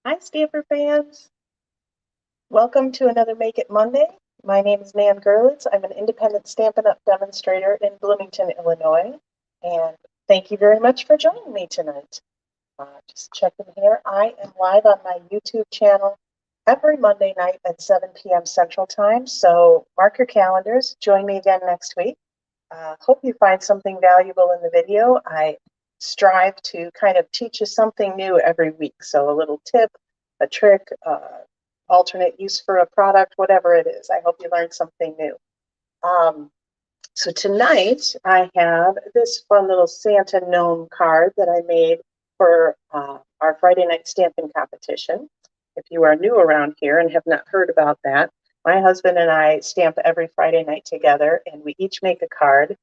Hi, Stamper fans. Welcome to another Make It Monday. My name is Nan Gerlitz. I'm an independent Stampin' Up! Demonstrator in Bloomington, Illinois. And thank you very much for joining me tonight. Just checking here. I am live on my YouTube channel every Monday night at 7 p.m. Central Time. So mark your calendars. Join me again next week. Hope you find something valuable in the video. I strive to kind of teach you something new every week. So a little tip, a trick, alternate use for a product, whatever it is. I hope you learned something new. So tonight I have this fun little Santa gnome card that I made for our Friday night stamping competition. If you are new around here and have not heard about that, my husband and I stamp every Friday night together, and we each make a card.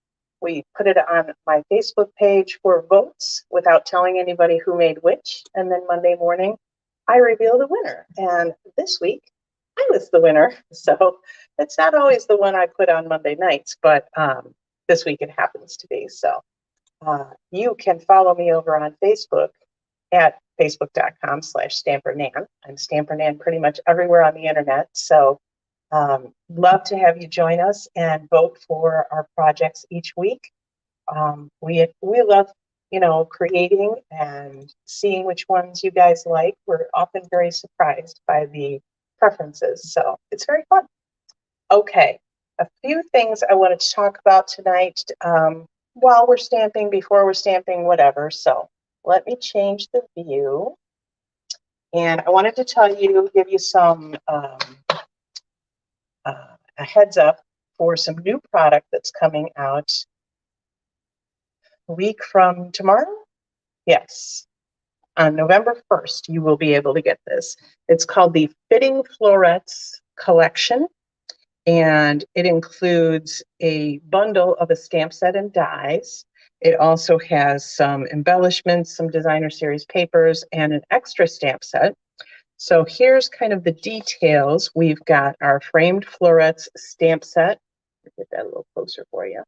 We put it on my Facebook page for votes without telling anybody who made which, and then Monday morning I reveal the winner. And this week I was the winner, so it's not always the one I put on Monday nights, but this week it happens to be. So you can follow me over on Facebook at facebook.com/StamperNan. I'm StamperNan pretty much everywhere on the internet. So love to have you join us and vote for our projects each week. We love, creating and seeing which ones you guys like. We're often very surprised by the preferences, so it's very fun. Okay, a few things I wanted to talk about tonight while we're stamping, before we're stamping, whatever. So let me change the view. And I wanted to give you some a heads up for some new product that's coming out a week from tomorrow. Yes, on November 1st, you will be able to get this. It's called the Fitting Florets Collection, and it includes a bundle of a stamp set and dies. It also has some embellishments, some designer series papers, and an extra stamp set. So here's kind of the details. We've got our framed florets stamp set. I'll get that a little closer for you.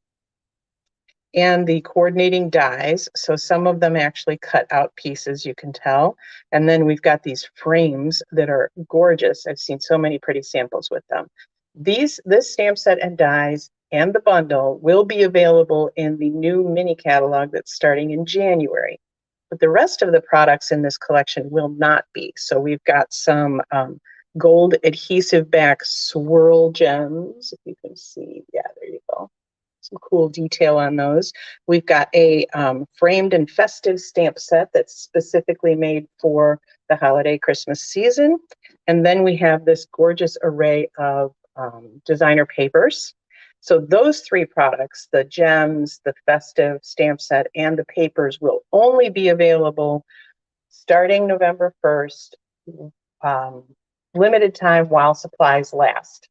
And the coordinating dies. So some of them actually cut out pieces, you can tell. And then we've got these frames that are gorgeous. I've seen so many pretty samples with them. This stamp set and dies and the bundle will be available in the new mini catalog that's starting in January. But the rest of the products in this collection will not be. So we've got some gold adhesive back swirl gems, if you can see. Yeah, there you go. Some cool detail on those. We've got a framed and festive stamp set that's specifically made for the holiday Christmas season. And then we have this gorgeous array of designer papers. So those three products, the gems, the festive stamp set, and the papers, will only be available starting November 1st, limited time while supplies last.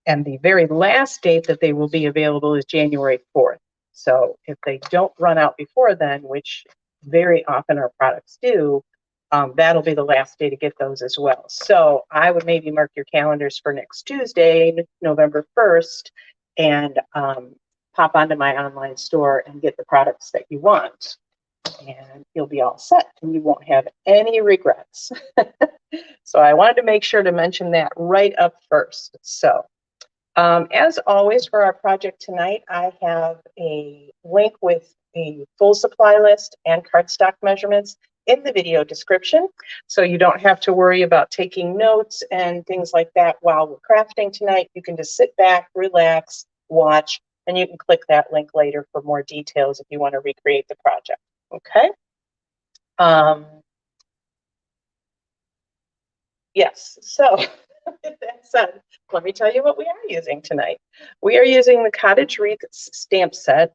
And the very last date that they will be available is January 4th. So if they don't run out before then, which very often our products do, that'll be the last day to get those as well. So I would maybe mark your calendars for next Tuesday, November 1st, and pop onto my online store and get the products that you want. And you'll be all set and you won't have any regrets. So I wanted to make sure to mention that right up first. So as always for our project tonight, I have a link with a full supply list and cardstock measurements in the video description. So you don't have to worry about taking notes and things like that while we're crafting tonight. You can just sit back, relax, watch, and you can click that link later for more details if you want to recreate the project. Okay. Yes, so with that said, let me tell you what we are using tonight. We are using the Cottage Wreath stamp set,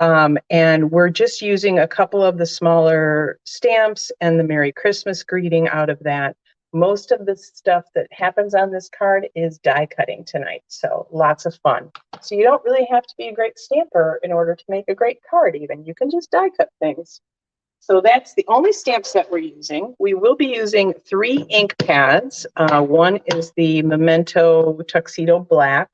and we're just using a couple of the smaller stamps and the Merry Christmas greeting out of that. Most of the stuff that happens on this card is die cutting tonight, so lots of fun. So you don't really have to be a great stamper in order to make a great card even. You can just die cut things. So that's the only stamp set we're using. We will be using 3 ink pads. One is the Memento Tuxedo Black,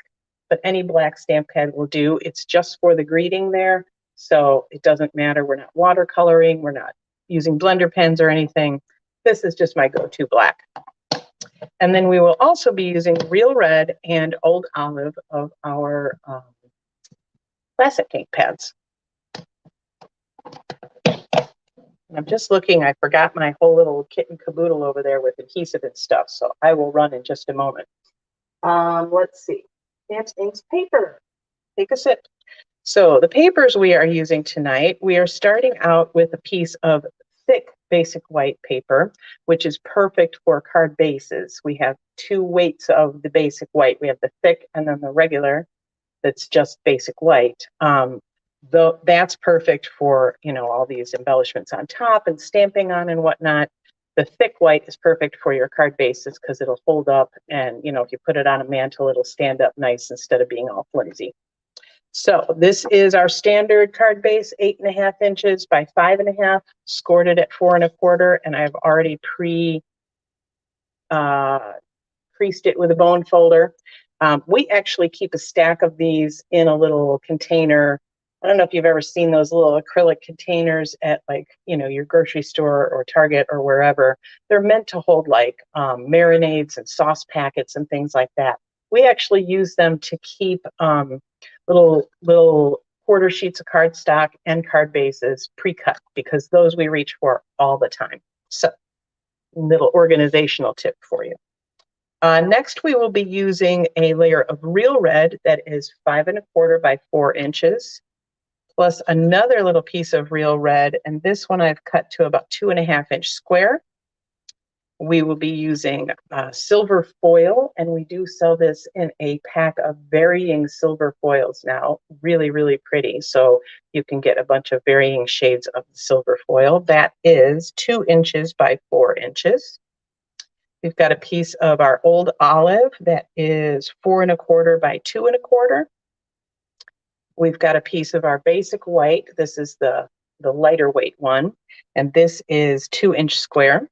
but any black stamp pad will do. It's just for the greeting there, so it doesn't matter. We're not watercoloring. We're not using blender pens or anything. this is just my go-to black. And then we will also be using Real Red and Old Olive of our classic ink pads. I'm just looking, I forgot my whole little kit and caboodle over there with adhesive and stuff, so I will run in just a moment. Let's see, stamps, inks, paper. Take a sip. So the papers we are using tonight, we are starting out with a piece of thick basic white paper, which is perfect for card bases. We have two weights of the basic white. We have the thick and then the regular that's just basic white. Though that's perfect for, you know, all these embellishments on top and stamping on and whatnot. The thick white is perfect for your card bases because it'll hold up, and, you know, if you put it on a mantle, it'll stand up nice instead of being all flimsy. So this is our standard card base, 8.5 inches by 5.5, scored it at 4 1/4, and I've already creased it with a bone folder. We actually keep a stack of these in a little container. I don't know if you've ever seen those little acrylic containers at, like, you know, your grocery store or Target or wherever. They're meant to hold like marinades and sauce packets and things like that. We actually use them to keep little quarter sheets of cardstock and card bases pre-cut, because those we reach for all the time. So, little organizational tip for you. Next, we will be using a layer of Real Red that is 5 1/4 by 4 inches, plus another little piece of Real Red, and this one I've cut to about 2.5 inch square. We will be using silver foil, and we do sell this in a pack of varying silver foils now. Really, really pretty. So you can get a bunch of varying shades of the silver foil. That is 2 inches by 4 inches. We've got a piece of our Old Olive that is 4 1/4 by 2 1/4. We've got a piece of our basic white. This is the lighter weight one, and this is 2 inch square.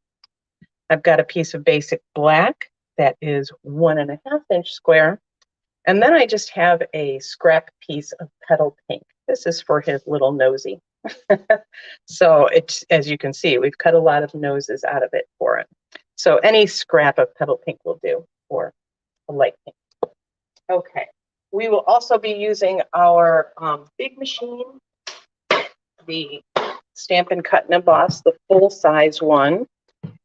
I've got a piece of basic black that is 1.5 inch square. And then I just have a scrap piece of petal pink. This is for his little nosy. So it's, as you can see, we've cut a lot of noses out of it for it. So any scrap of petal pink will do, or a light pink. Okay. We will also be using our big machine, the Stampin' Cut and Emboss, the full-size one.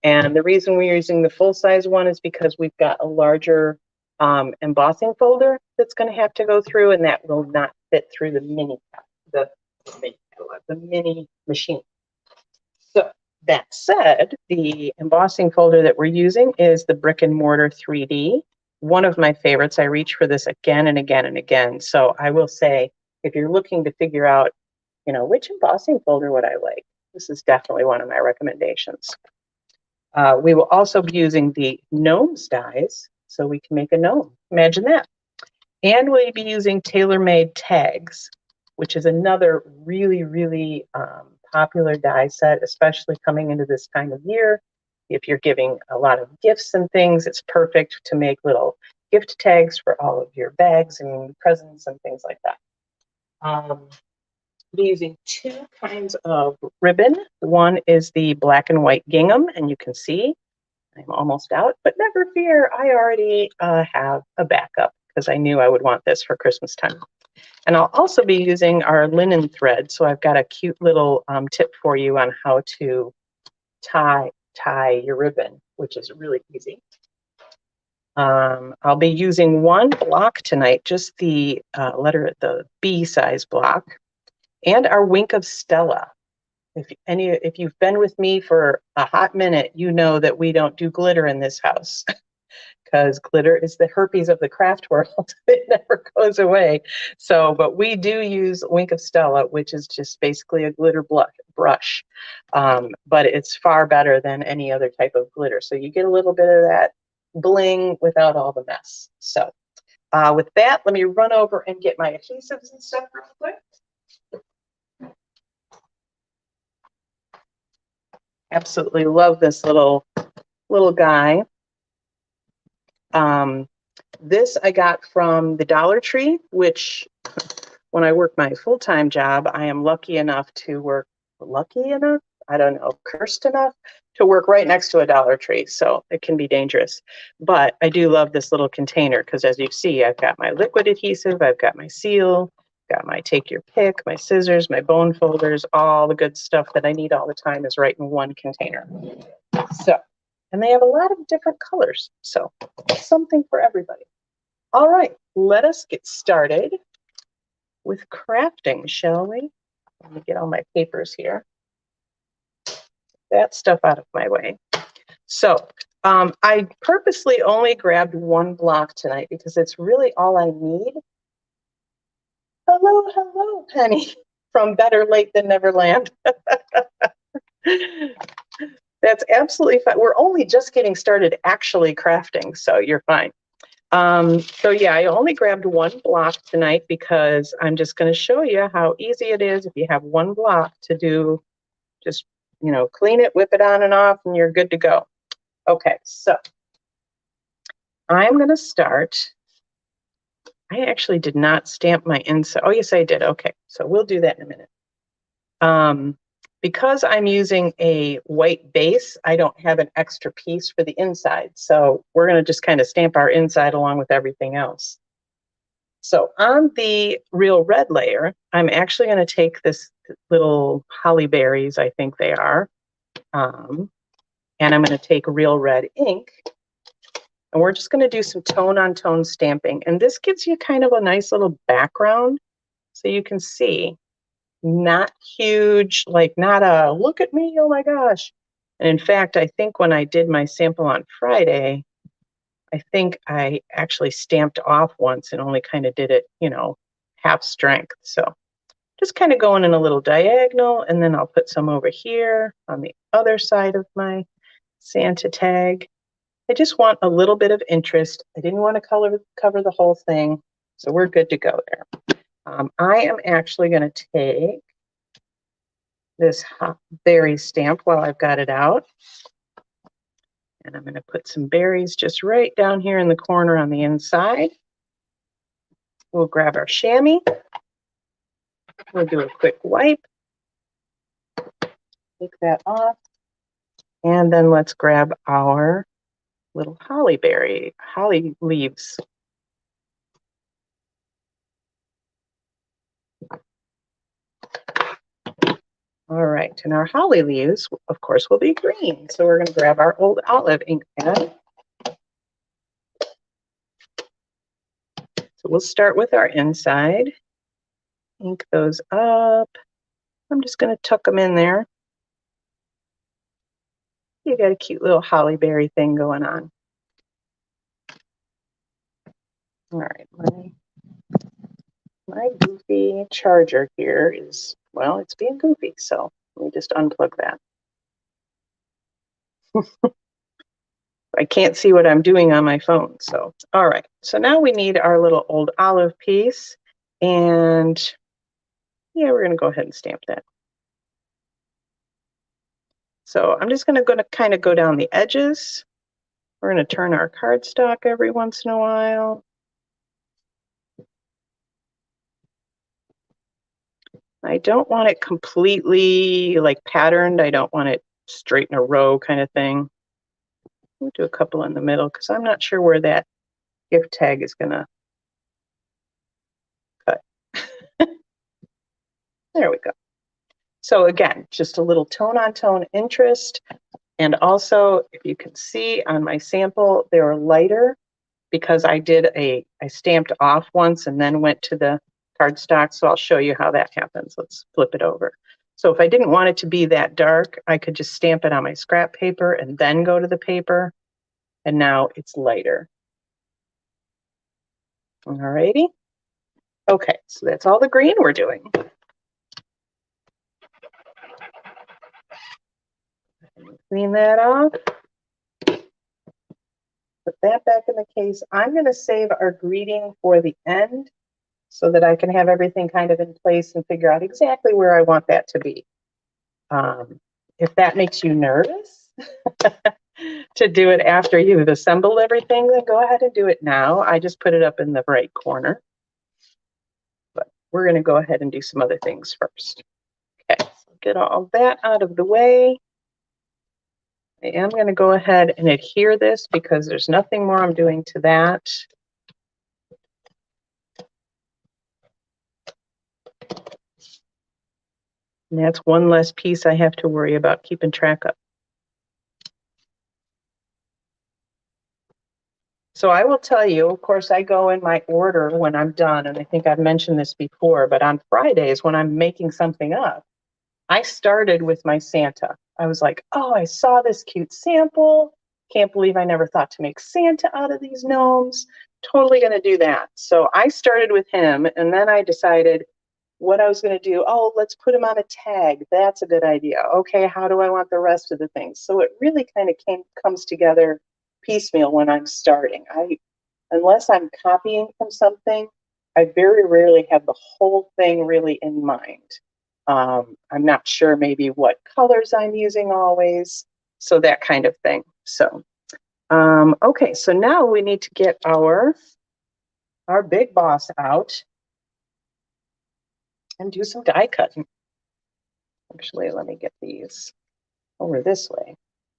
And the reason we're using the full-size one is because we've got a larger embossing folder that's going to have to go through, and that will not fit through the mini machine. So that said, the embossing folder that we're using is the Brick and Mortar 3D. One of my favorites. I reach for this again and again and again. So I will say, if you're looking to figure out, you know, which embossing folder would I like, this is definitely one of my recommendations. We will also be using the gnomes dies, so we can make a gnome. Imagine that. And we'll be using tailor-made tags, which is another really, really popular die set, especially coming into this time of year. If you're giving a lot of gifts and things, it's perfect to make little gift tags for all of your bags and presents and things like that. We'll be using 2 kinds of ribbon. One is the black and white gingham, and you can see I'm almost out, but never fear, I already have a backup because I knew I would want this for Christmas time. And I'll also be using our linen thread, so I've got a cute little tip for you on how to tie your ribbon, which is really easy. I'll be using one block tonight, just the the B size block, and our Wink of Stella. If you've been with me for a hot minute, you know that we don't do glitter in this house because glitter is the herpes of the craft world. It never goes away. So, but we do use Wink of Stella, which is just basically a glitter brush. But it's far better than any other type of glitter. So you get a little bit of that bling without all the mess. So with that, let me run over and get my adhesives and stuff real quick. Absolutely love this little guy. This I got from the Dollar Tree, which when I work my full-time job, I am lucky enough to work, lucky enough? I don't know, cursed enough to work right next to a Dollar Tree. So it can be dangerous. But I do love this little container because as you see, I've got my liquid adhesive, I've got my seal, got my take your pick, my scissors, my bone folders, all the good stuff that I need all the time is right in one container. So, and they have a lot of different colors. So something for everybody. All right, let us get started with crafting, shall we? Let me get all my papers here. That stuff out of my way. So I purposely only grabbed one block tonight because it's really all I need. Hello, hello, Penny, from Better Late Than Neverland. That's absolutely fine. We're only just getting started actually crafting, so you're fine. So yeah, I only grabbed one block tonight because I'm just going to show you how easy it is if you have one block to do. Just, you know, clean it, whip it on and off, and you're good to go. Okay, so I'm going to start. I actually did not stamp my inside. Oh, yes, I did. Okay, so we'll do that in a minute. Because I'm using a white base, I don't have an extra piece for the inside. So we're going to just kind of stamp our inside along with everything else. So on the real red layer, I'm actually going to take this little holly berries, I think they are, and I'm going to take real red ink, and we're just going to do some tone-on-tone stamping. And this gives you kind of a nice little background so you can see. Not huge, like not a look at me, oh my gosh. And in fact, I think when I did my sample on Friday, I think I actually stamped off once and only kind of did it, you know, half strength. So just kind of going in a little diagonal, and then I'll put some over here on the other side of my Santa tag. I just want a little bit of interest. I didn't want to cover the whole thing, so we're good to go there. I am actually going to take this berry stamp while I've got it out. And I'm going to put some berries just right down here in the corner on the inside. We'll grab our chamois. We'll do a quick wipe. Take that off. And then let's grab our little holly leaves. All right, and our holly leaves, of course, will be green. So we're going to grab our old olive ink pad. So we'll start with our inside. Ink those up. I'm just going to tuck them in there. You got a cute little holly berry thing going on. All right, my goofy charger here is, well, it's being goofy, so let me just unplug that. I can't see what I'm doing on my phone, so all right. So now we need our little old olive piece, and yeah, we're going to go ahead and stamp that. So I'm just going to kind of go down the edges. We're going to turn our cardstock every once in a while. I don't want it completely like patterned. I don't want it straight in a row kind of thing. We'll do a couple in the middle because I'm not sure where that gift tag is going to cut. There we go. So again, just a little tone-on-tone interest. And also, if you can see on my sample, they're lighter because I stamped off once and then went to the cardstock. So I'll show you how that happens. Let's flip it over. So if I didn't want it to be that dark, I could just stamp it on my scrap paper and then go to the paper. And now it's lighter. All righty. Okay, so that's all the green we're doing. Clean that off. Put that back in the case. I'm going to save our greeting for the end so that I can have everything kind of in place and figure out exactly where I want that to be. If that makes you nervous to do it after you've assembled everything, then go ahead and do it now. I just put it up in the right corner. But we're going to go ahead and do some other things first. Okay, so get all that out of the way. I am going to go ahead and adhere this because there's nothing more I'm doing to that. And that's one less piece I have to worry about keeping track of. So I will tell you, of course, I go in my order when I'm done, and I think I've mentioned this before, but on Fridays when I'm making something up, I started with my Santa. I was like, oh, I saw this cute sample. Can't believe I never thought to make Santa out of these gnomes. Totally going to do that. So I started with him, and then I decided what I was going to do. Oh, let's put him on a tag. That's a good idea. Okay, how do I want the rest of the things? So it really kind of comes together piecemeal when I'm starting. Unless I'm copying from something, I very rarely have the whole thing really in mind. I'm not sure maybe what colors I'm using always, so that kind of thing. So, okay, so now we need to get our big boss out and do some die cutting. Actually, let me get these over this way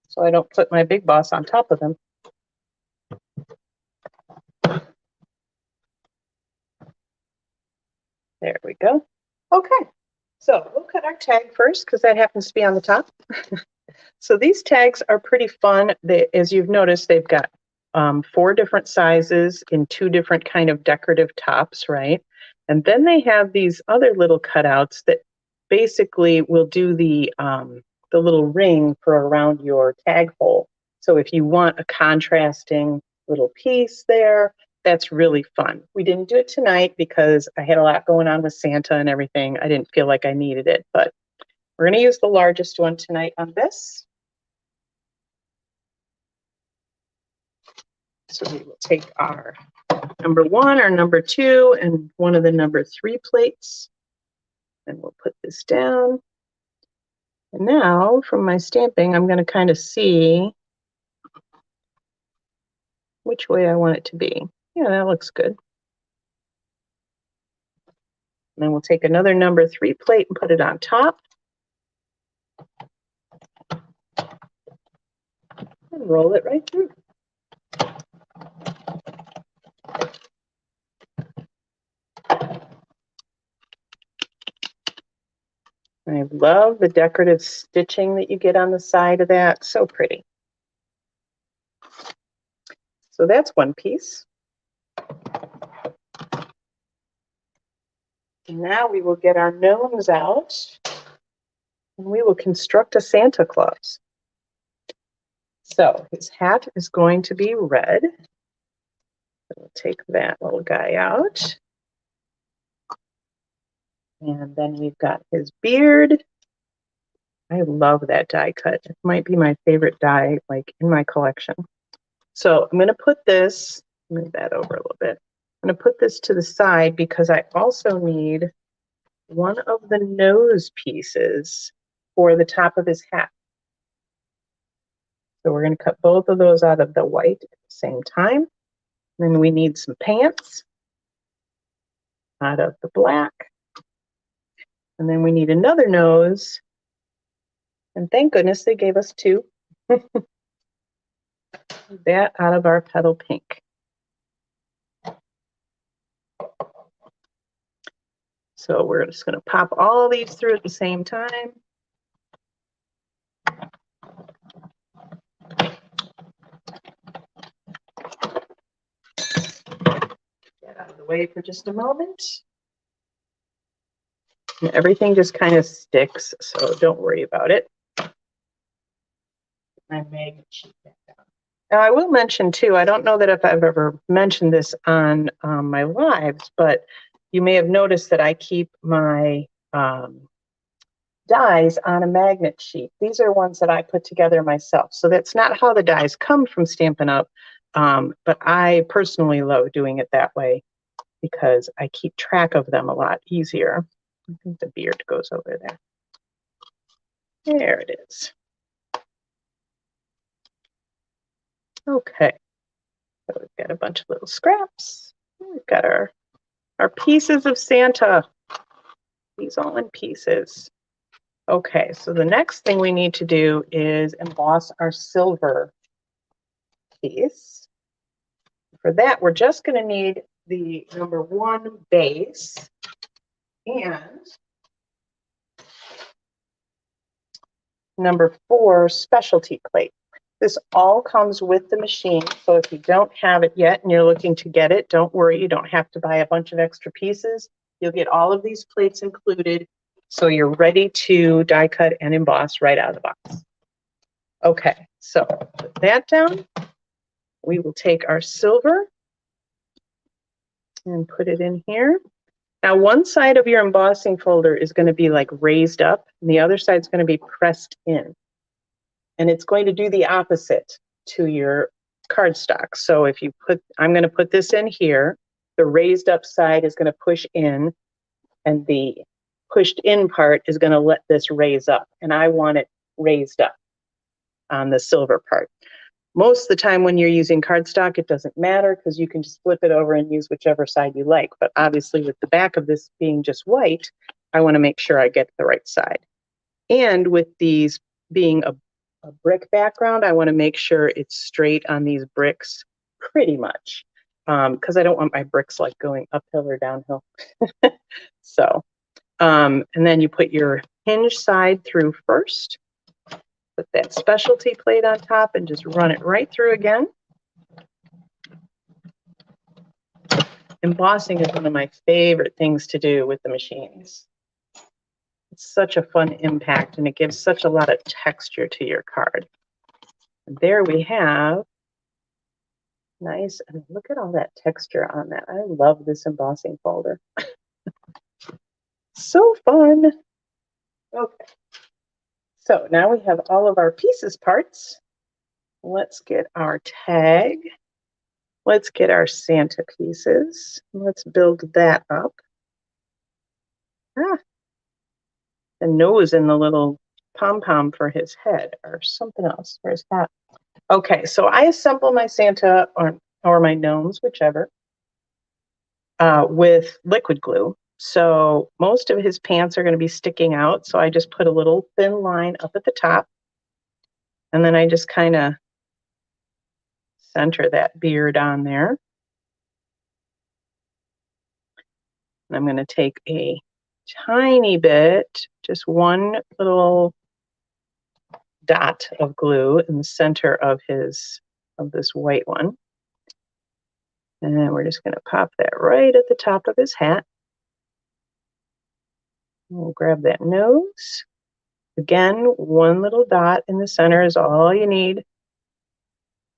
so I don't put my big boss on top of them. There we go. Okay, so we'll cut our tag first because that happens to be on the top. So these tags are pretty fun. As you've noticed, they've got 4 different sizes in 2 different kind of decorative tops, right? And then they have these other little cutouts that basically will do the little ring for around your tag hole. So if you want a contrasting little piece there, that's really fun. We didn't do it tonight because I had a lot going on with Santa and everything. I didn't feel like I needed it, but we're going to use the largest one tonight on this. So we will take our number 1 or number 2 and one of the number 3 plates, and we'll put this down. And now from my stamping, I'm going to kind of see which way I want it to be. Yeah, that looks good. And then we'll take another number 3 plate and put it on top. And roll it right through. I love the decorative stitching that you get on the side of that. So pretty. So that's one piece. And now we will get our gnomes out and we will construct a Santa Claus. So his hat is going to be red. We'll take that little guy out. And then we've got his beard. I love that die cut. It might be my favorite die, like in my collection. So I'm going to put this, move that over a little bit. I'm going to put this to the side because I also need one of the nose pieces for the top of his hat. So we're going to cut both of those out of the white at the same time. Then we need some pants out of the black. And then we need another nose. And thank goodness they gave us 2. That out of our petal pink. So we're just going to pop all these through at the same time. Get out of the way for just a moment. And everything just kind of sticks, so don't worry about it. My magnet sheet back down. Now, I will mention too, I don't know that if I've ever mentioned this on my lives, but you may have noticed that I keep my dies on a magnet sheet. These are ones that I put together myself. So that's not how the dies come from Stampin' Up, but I personally love doing it that way because I keep track of them a lot easier. I think the beard goes over there. There it is. Okay, so we've got a bunch of little scraps. We've got our pieces of Santa. These all in pieces. Okay, so the next thing we need to do is emboss our silver piece. For that, we're just going to need the #1 base and #4 specialty plate. This all comes with the machine, so if you don't have it yet and you're looking to get it, don't worry, you don't have to buy a bunch of extra pieces. You'll get all of these plates included, so you're ready to die cut and emboss right out of the box. Okay, so put that down. We will take our silver and put it in here. Now, one side of your embossing folder is going to be like raised up, and the other side is going to be pressed in. And it's going to do the opposite to your cardstock. So if you put, I'm going to put this in here, the raised up side is going to push in, and the pushed in part is going to let this raise up. And I want it raised up on the silver part. Most of the time when you're using cardstock, it doesn't matter because you can just flip it over and use whichever side you like. But obviously with the back of this being just white, I want to make sure I get the right side. And with these being a brick background, I want to make sure it's straight on these bricks pretty much because I don't want my bricks like going uphill or downhill. So, and then you put your hinge side through first. Put that specialty plate on top and just run it right through again. Embossing is one of my favorite things to do with the machines. It's such a fun impact and it gives such a lot of texture to your card. And there we have nice, and look at all that texture on that. I love this embossing folder. So fun. Okay. So now we have all of our pieces parts. Let's get our tag. Let's get our Santa pieces. Let's build that up. The nose and the little pom-pom for his head or something else for his hat. Okay, so I assemble my Santa or my gnomes, whichever, with liquid glue. So most of his pants are going to be sticking out. So I just put a little thin line up at the top. And then I just kind of center that beard on there. And I'm going to take a tiny bit, just one little dot of glue in the center of this white one. And then we're just going to pop that right at the top of his hat. We'll grab that nose. Again, one little dot in the center is all you need.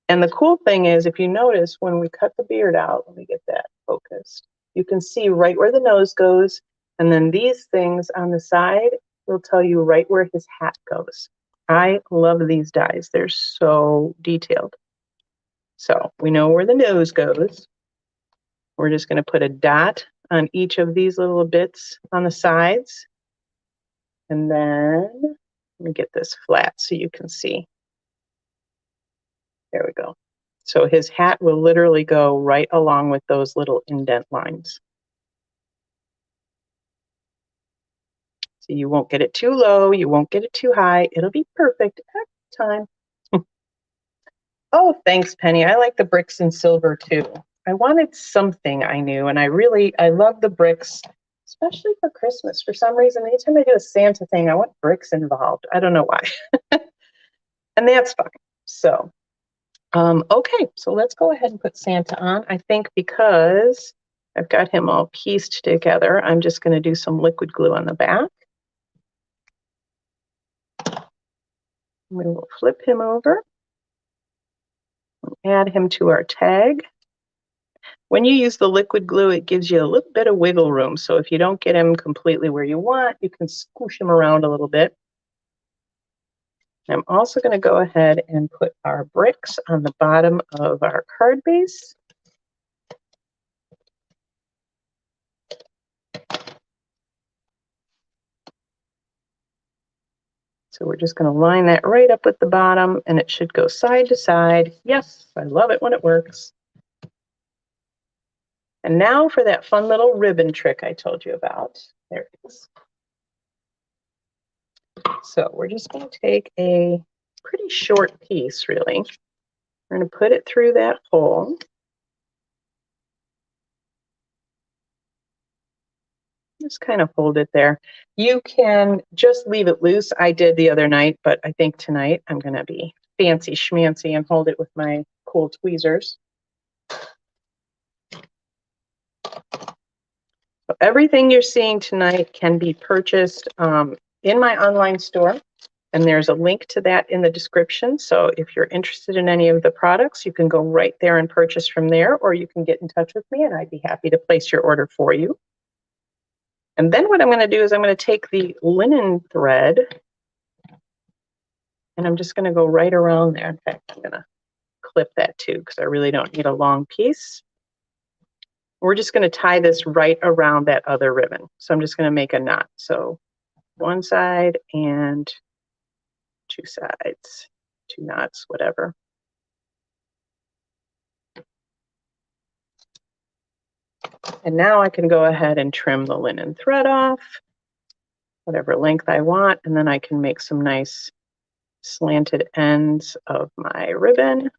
And the cool thing is, if you notice, when we cut the beard out, let me get that focused, you can see right where the nose goes. And then these things on the side will tell you right where his hat goes. I love these dies. They're so detailed. So we know where the nose goes. We're just going to put a dot on each of these little bits on the sides. And then let me get this flat so you can see. There we go. So his hat will literally go right along with those little indent lines. So you won't get it too low, you won't get it too high. It'll be perfect every time. Oh, thanks, Penny. I like the bricks in silver too. I wanted something I knew, and I love the bricks, especially for Christmas. For some reason, anytime I do a Santa thing, I want bricks involved. I don't know why. And that's fine. So, okay, so let's go ahead and put Santa on. I think because I've got him all pieced together, I'm just going to do some liquid glue on the back. We will flip him over and add him to our tag. When you use the liquid glue, it gives you a little bit of wiggle room. So if you don't get him completely where you want, you can squish him around a little bit. I'm also going to go ahead and put our bricks on the bottom of our card base. So we're just going to line that right up with the bottom, and it should go side to side. Yes, I love it when it works. And now for that fun little ribbon trick I told you about. There it is. So we're just going to take a pretty short piece, really. We're going to put it through that hole. Just kind of hold it there. You can just leave it loose. I did the other night, but I think tonight I'm going to be fancy schmancy and hold it with my cool tweezers. So everything you're seeing tonight can be purchased in my online store, and there's a link to that in the description. So if you're interested in any of the products, you can go right there and purchase from there, or you can get in touch with me and I'd be happy to place your order for you. And then what I'm going to do is I'm going to take the linen thread and I'm just going to go right around there. In fact, I'm going to clip that too because I really don't need a long piece. We're just going to tie this right around that other ribbon. So I'm just going to make a knot. So one side and two sides, two knots, whatever. And now I can go ahead and trim the linen thread off, whatever length I want, and then I can make some nice slanted ends of my ribbon.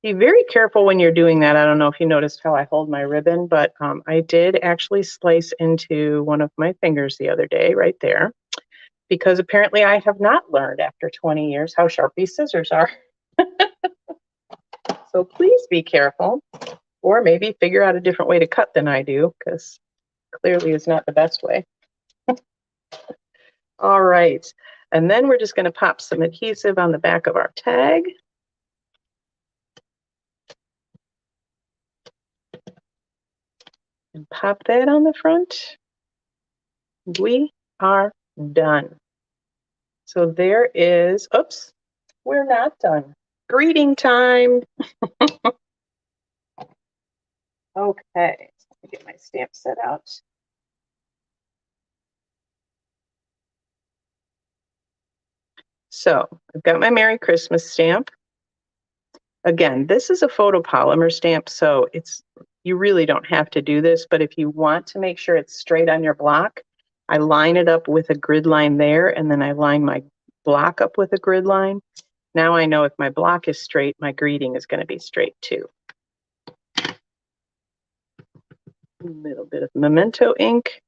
Be very careful when you're doing that. I don't know if you noticed how I hold my ribbon, but I did actually slice into one of my fingers the other day, right there, because apparently I have not learned after 20 years how sharp these scissors are. So please be careful, or maybe figure out a different way to cut than I do, because clearly is not the best way. All right, and then we're just going to pop some adhesive on the back of our tag. And pop that on the front. We are done. So there is, oops, we're not done. Greeting time. Okay, let me get my stamp set out. So I've got my Merry Christmas stamp. Again, this is a photopolymer stamp, so you really don't have to do this, but if you want to make sure it's straight on your block, I line it up with a grid line there, and then I line my block up with a grid line. Now I know if my block is straight, my greeting is going to be straight too. A little bit of memento ink.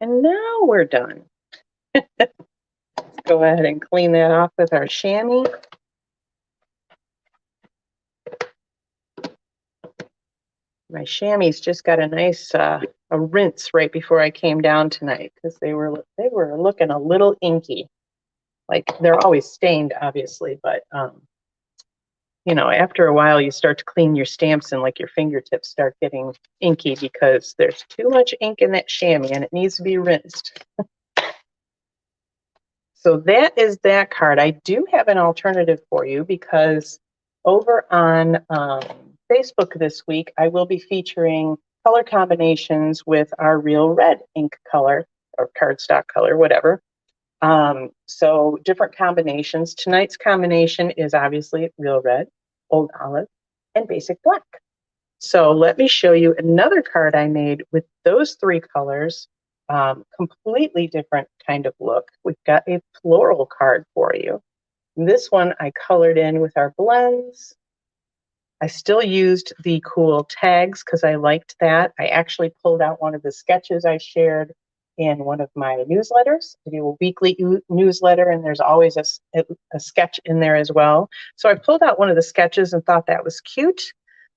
And now we're done. Let's go ahead and clean that off with our chamois. My chamois just got a nice a rinse right before I came down tonight because they were looking a little inky. Like they're always stained, obviously, but you know, after a while you start to clean your stamps and like your fingertips start getting inky because there's too much ink in that chamois and it needs to be rinsed. So that is that card. I do have an alternative for you because over on Facebook this week, I will be featuring color combinations with our Real Red ink color or cardstock color, whatever. So different combinations. Tonight's combination is obviously Real Red, Old Olive, and Basic Black. So let me show you another card I made with those three colors. Completely different kind of look. We've got a floral card for you. This one I colored in with our blends. I still used the cool tags because I liked that. I actually pulled out one of the sketches I shared in one of my newsletters. I do a weekly newsletter, and there's always a sketch in there as well. So I pulled out one of the sketches and thought that was cute.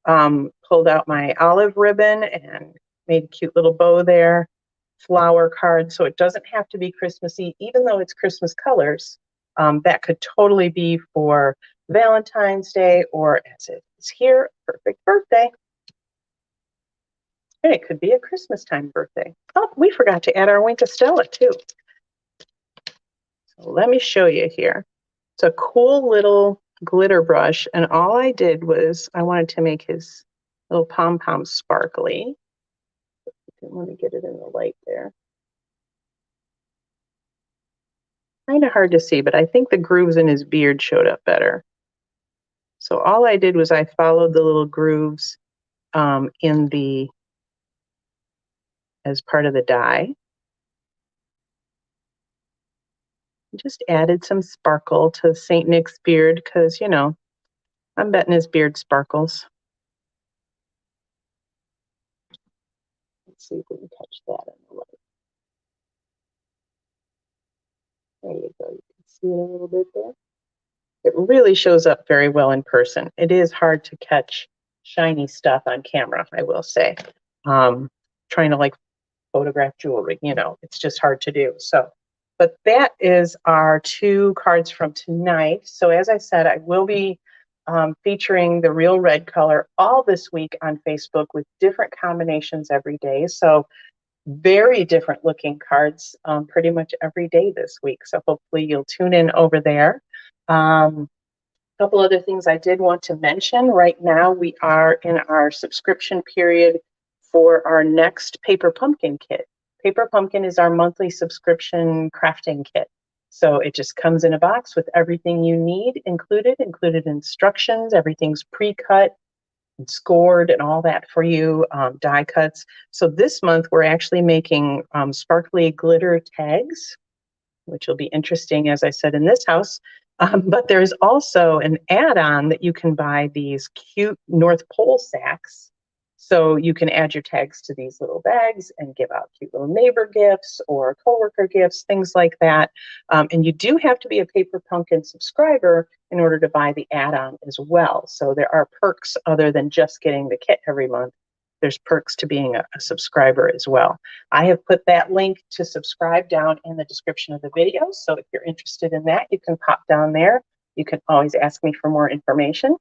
Pulled out my olive ribbon and made a cute little bow there. Flower card, so it doesn't have to be Christmassy, even though it's Christmas colors. That could totally be for Valentine's Day, or as it is here, perfect birthday. And it could be a Christmas time birthday. Oh, we forgot to add our Wink of Stella too. So let me show you here. It's a cool little glitter brush, and all I did was I wanted to make his little pom-pom sparkly. Let me get it in the light there. Kind of hard to see, but I think the grooves in his beard showed up better. So all I did was I followed the little grooves in the as part of the die. Just added some sparkle to St. Nick's beard because, you know, I'm betting his beard sparkles. Let's see if we can catch that in the light. There you go. You can see it a little bit there. It really shows up very well in person. It is hard to catch shiny stuff on camera, I will say. Trying to like photograph jewelry, you know, it's just hard to do. So, but that is our 2 cards from tonight. So as I said, I will be featuring the real red color all this week on Facebook with different combinations every day. So very different looking cards pretty much every day this week. So hopefully you'll tune in over there. Couple other things I did want to mention. Right now we are in our subscription period for our next Paper Pumpkin kit. Paper Pumpkin is our monthly subscription crafting kit. So it just comes in a box with everything you need included instructions, everything's pre-cut and scored and all that for you, die cuts. So this month we're actually making sparkly glitter tags, which will be interesting, as I said, in this house. But there's also an add-on that you can buy these cute North Pole sacks. So you can add your tags to these little bags and give out cute little neighbor gifts or coworker gifts, things like that. And you do have to be a Paper Pumpkin subscriber in order to buy the add-on as well. So there are perks other than just getting the kit every month. There's perks to being a subscriber as well. I have put that link to subscribe down in the description of the video. So if you're interested in that, you can pop down there. You can always ask me for more information.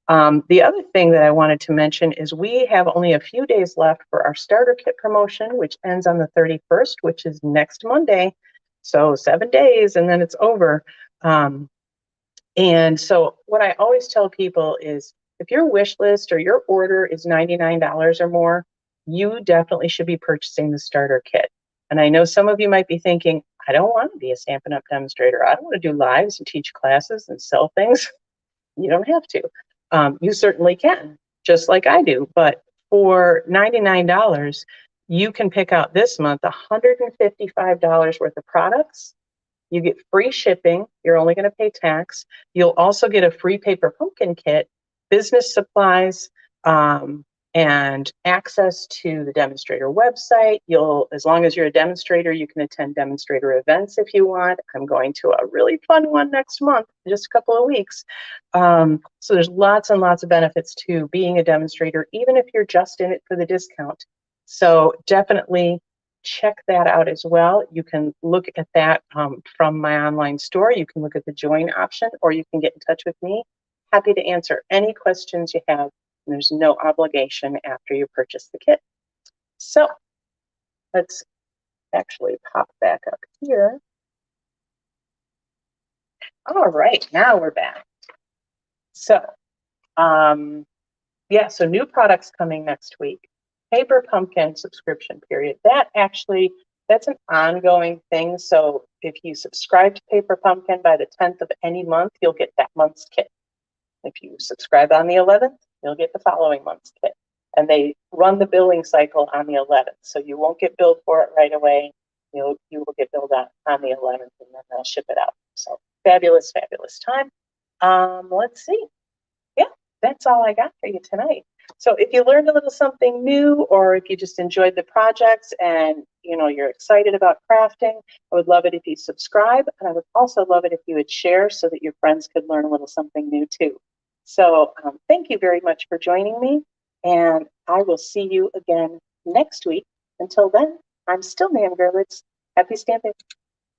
The other thing that I wanted to mention is we have only a few days left for our starter kit promotion, which ends on the 31st, which is next Monday. So 7 days and then it's over. And so what I always tell people is if your wish list or your order is $99 or more, you definitely should be purchasing the starter kit. And I know some of you might be thinking, I don't want to be a Stampin' Up! Demonstrator. I don't want to do lives and teach classes and sell things. You don't have to. You certainly can, just like I do. But for $99, you can pick out this month $155 worth of products. You get free shipping. You're only going to pay tax. You'll also get a free Paper Pumpkin kit, business supplies, and access to the demonstrator website. As long as you're a demonstrator, you can attend demonstrator events if you want. I'm going to a really fun one next month, in just a couple of weeks. So there's lots and lots of benefits to being a demonstrator, even if you're just in it for the discount. So definitely check that out as well. You can look at that from my online store. You can look at the join option, or you can get in touch with me. Happy to answer any questions you have. There's no obligation after you purchase the kit. So let's actually pop back up here. All right, now we're back. So, yeah, so new products coming next week. Paper Pumpkin subscription period. That's an ongoing thing. So if you subscribe to Paper Pumpkin by the 10th of any month, you'll get that month's kit. If you subscribe on the 11th, you'll get the following month's kit. And they run the billing cycle on the 11th. So you won't get billed for it right away. You will get billed on the 11th, and then they'll ship it out. So fabulous, fabulous time. Let's see. Yeah, that's all I got for you tonight. So if you learned a little something new, or if you just enjoyed the projects and you're excited about crafting, I would love it if you subscribe, and I would also love it if you would share so that your friends could learn a little something new too. So thank you very much for joining me, and I will see you again next week. Until then, I'm still Nan Gerlitz. Happy stamping.